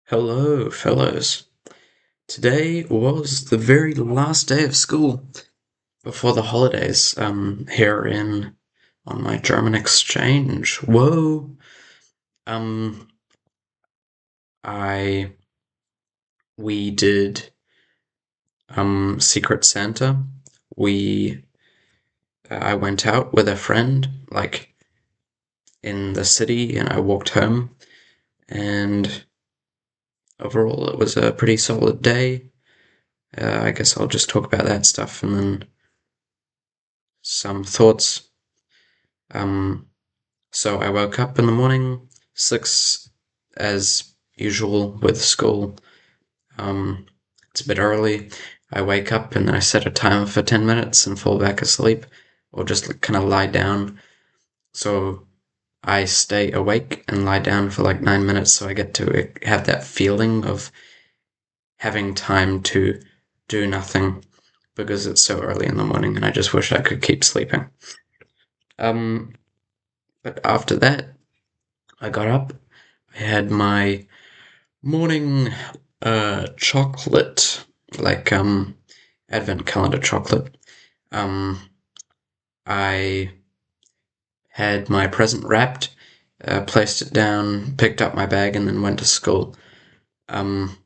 Hello, fellows. Today was the very last day of school before the holidays, here in on my German exchange. Whoa. Um, I we did Secret Santa. We I went out with a friend, like in the city, and I walked home, and overall it was a pretty solid day. I guess I'll just talk about that stuff and then some thoughts. Um, So I woke up in the morning, 6 as usual with school. Um, it's a bit early. I wake up and I set a timer for 10 minutes and fall back asleep or just kind of lie down. So I stay awake and lie down for like 9 minutes so I get to have that feeling of having time to do nothing because it's so early in the morning and I just wish I could keep sleeping. Um, but after that, I got up. I had my morning chocolate, like advent calendar chocolate. Um I had my present wrapped, placed it down, picked up my bag and then went to school. Um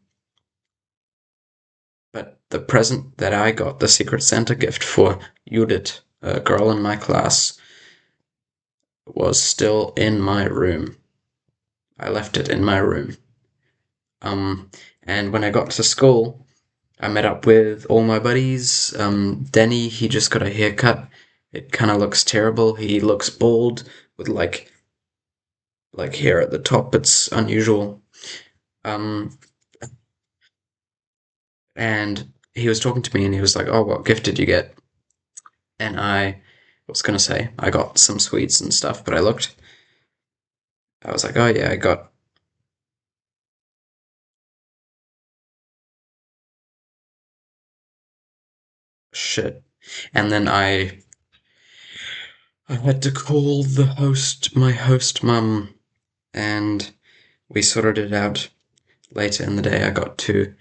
but the present that I got, the Secret Santa gift for Judith, a girl in my class, was still in my room. I left it in my room. And when I got to school, I met up with all my buddies. Denny, he just got a haircut. It kind of looks terrible. He looks bald with like hair at the top. It's unusual. Um, and he was talking to me, and he was like, "Oh, what gift did you get?" And I was gonna say I got some sweets and stuff, but I looked. I was like, "Oh yeah, I got shit." And then I had to call my host mum, and we sorted it out. Later in the day, I got to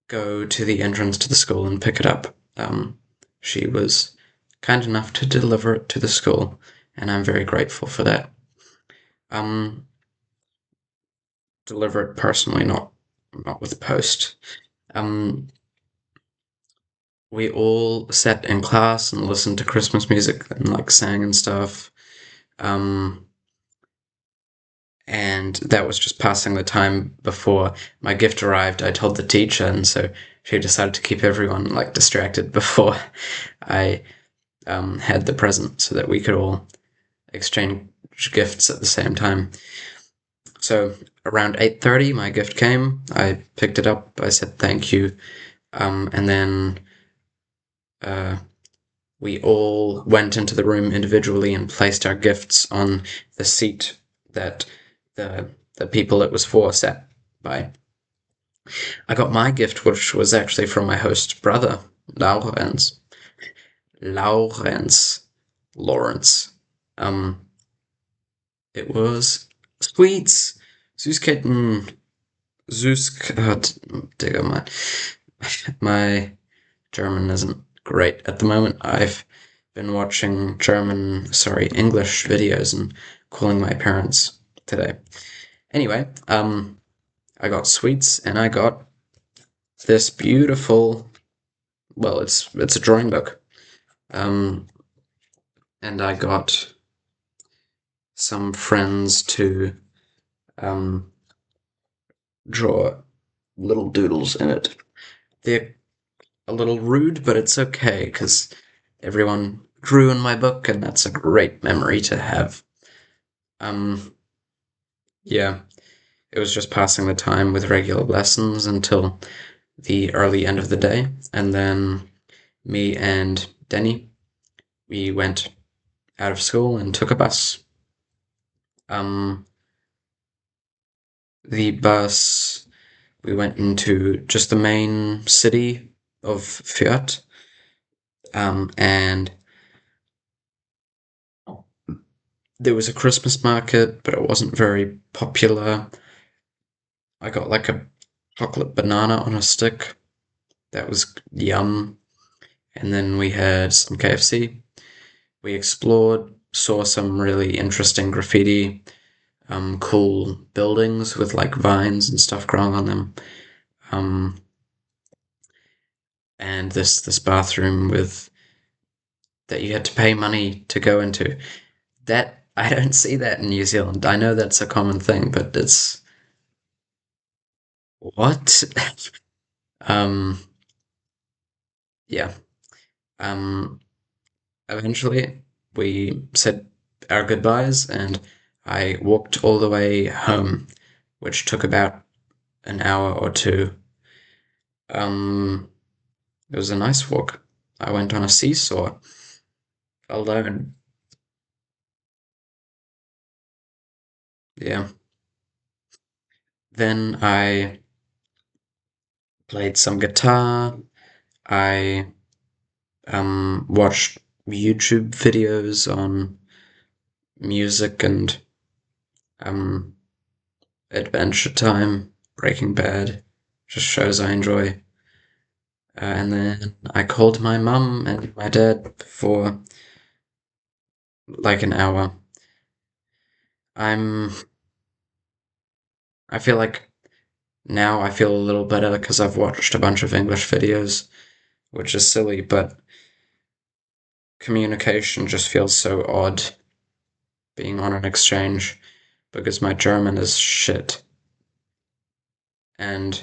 go to the entrance to the school and pick it up. She was kind enough to deliver it to the school, and I'm very grateful for that. Um, deliver it personally, not with post. Um, we all sat in class and listened to Christmas music and like sang and stuff. Um, and that was just passing the time before my gift arrived. I told the teacher, and so she decided to keep everyone like distracted before I had the present so that we could all exchange gifts at the same time. So around 8:30, my gift came. I picked it up. I said thank you, and then uh, we all went into the room individually and placed our gifts on the seat that the people it was for sat by. I got my gift, which was actually from my host brother, Lawrence. Lawrence. Lawrence. Um, it was sweets, Süßigkeiten, Digga, my German isn't great at the moment. I've been watching English videos and calling my parents today. Anyway, I got sweets and I got this beautiful, well, it's a drawing book. Um, and I got some friends to um draw little doodles in it. They're a little rude, but it's okay because everyone drew in my book, and that's a great memory to have. Um, yeah, it was just passing the time with regular lessons until the early end of the day, and then me and Denny, we went out of school and took a bus. Um, the bus, we went into just the main city of Fürth, and there was a Christmas market, but it wasn't very popular. I got like a chocolate banana on a stick. That was yum. And then we had some KFC. We explored, saw some really interesting graffiti, cool buildings with like vines and stuff growing on them. Um, and this bathroom with that you had to pay money to go into. That I don't see that in New Zealand. I know that's a common thing, but it's what? um, yeah. Um, Eventually we said our goodbyes, and I walked all the way home, which took about an hour or two. Um, it was a nice walk. I went on a seesaw alone. Yeah. Then I played some guitar. I watched YouTube videos on music and um Adventure Time, Breaking Bad, just shows I enjoy. And then I called my mum and my dad for like an hour. I'm I feel like now I feel a little better because I've watched a bunch of English videos, which is silly, but communication just feels so odd being on an exchange because my German is shit. And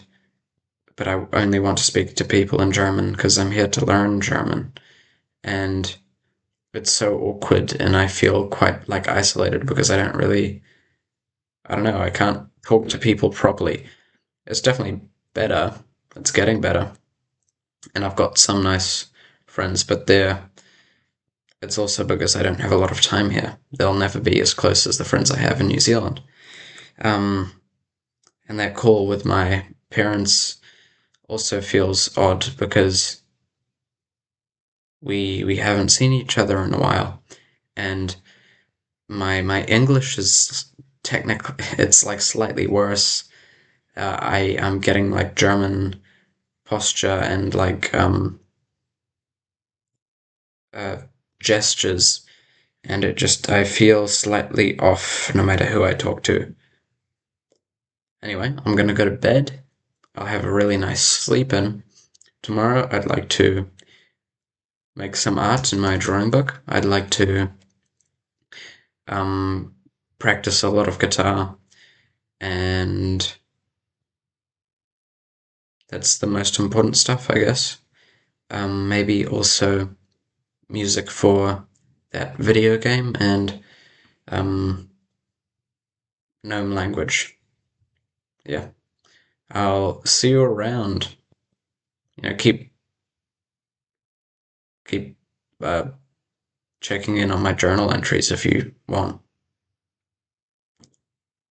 but I only want to speak to people in German because I'm here to learn German. And it's so awkward and I feel quite like isolated because I don't know, I can't talk to people properly. It's definitely better. It's getting better. And I've got some nice friends, but it's also because I don't have a lot of time here. They'll never be as close as the friends I have in New Zealand. Um, and that call with my parents also feels odd because we haven't seen each other in a while. And my English is technically it's like slightly worse. I am getting like German posture and like uh, gestures, and it just I feel slightly off no matter who I talk to. Anyway, I'm gonna go to bed. I'll have a really nice sleep, and tomorrow I'd like to make some art in my drawing book. I'd like to um, practice a lot of guitar, and that's the most important stuff, I guess. Maybe also music for that video game and um, gnome language. Yeah, I'll see you around. Keep checking in on my journal entries if you want.